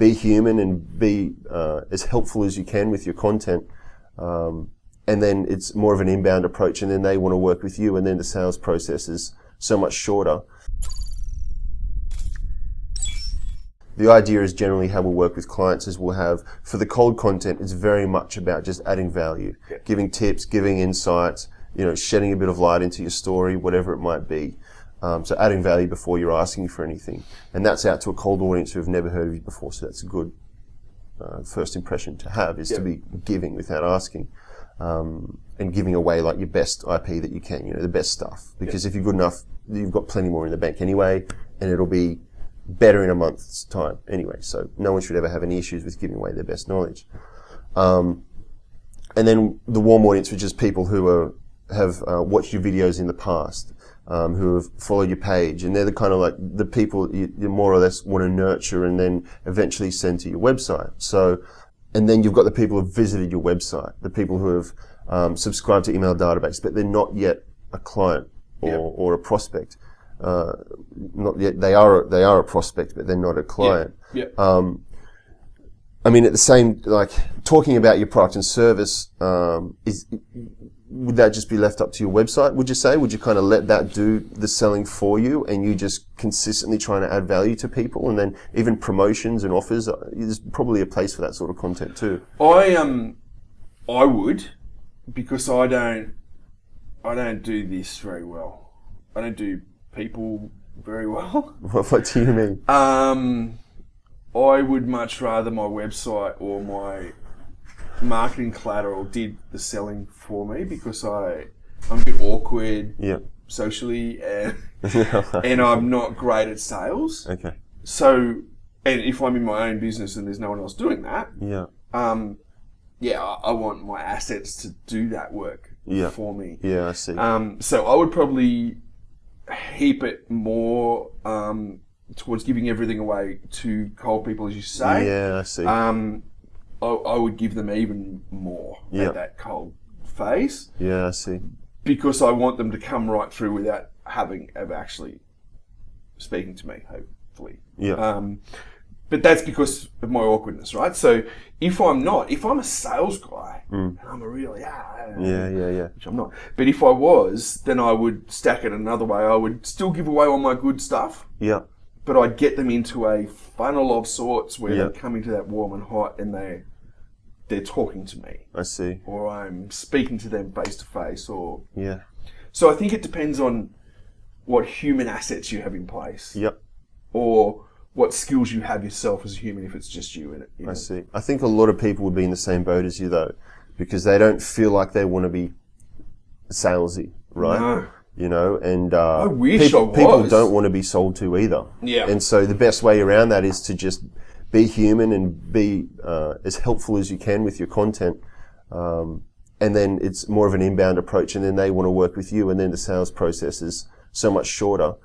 be human and be as helpful as you can with your content. And then it's more of an inbound approach, and then they want to work with you, and then the sales process is so much shorter. The idea is generally how we'll work with clients is we'll have, for the cold content, it's very much about just adding value, giving tips, giving insights, shedding a bit of light into your story, whatever it might be. So adding value before you're asking for anything. And that's out to a cold audience who have never heard of you before, so that's a good first impression to have, is to be giving without asking. And giving away like your best IP that you can, the best stuff. Because if you're good enough, you've got plenty more in the bank anyway, and it'll be better in a month's time anyway. So no one should ever have any issues with giving away their best knowledge. And then the warm audience, which is people who have watched your videos in the past, who have followed your page, and they're the kind of like the people you more or less want to nurture and then eventually send to your website. So, and then you've got the people who have visited your website, the people who have subscribed to email database, but they're not yet a client or a prospect. Not yet. They are a prospect, but they're not a client. I mean, at the same, like, talking about your product and service, would that just be left up to your website, would you say? Would you kind of let that do the selling for you, and you just consistently trying to add value to people? And then even promotions and offers, there's probably a place for that sort of content too. I would, because I don't do this very well. I don't do people very well. What do you mean? I would much rather my website or my marketing collateral did the selling for me, because I'm a bit awkward socially, and and I'm not great at sales. Okay. So, and if I'm in my own business and there's no one else doing that, I want my assets to do that work for me. Yeah, I see. So I would probably heap it more towards giving everything away to cold people, as you say. Yeah, I see. I would give them even more at that cold phase. Yeah, I see. Because I want them to come right through without having actually speaking to me, hopefully. Yeah. But that's because of my awkwardness, right? So if I'm a sales guy, and I'm a really, which I'm not. But if I was, then I would stack it another way. I would still give away all my good stuff. Yeah. But I'd get them into a funnel of sorts where they're coming to that warm and hot, and they're talking to me. I see. Or I'm speaking to them face to face, or... Yeah. So I think it depends on what human assets you have in place. Yep. Or what skills you have yourself as a human, if it's just you in it. I see. I think a lot of people would be in the same boat as you, though, because they don't feel like they want to be salesy, right? No. And I wish people don't want to be sold to either. Yeah. And so the best way around that is to just be human and be as helpful as you can with your content. And then it's more of an inbound approach, and then they want to work with you, and then the sales process is so much shorter.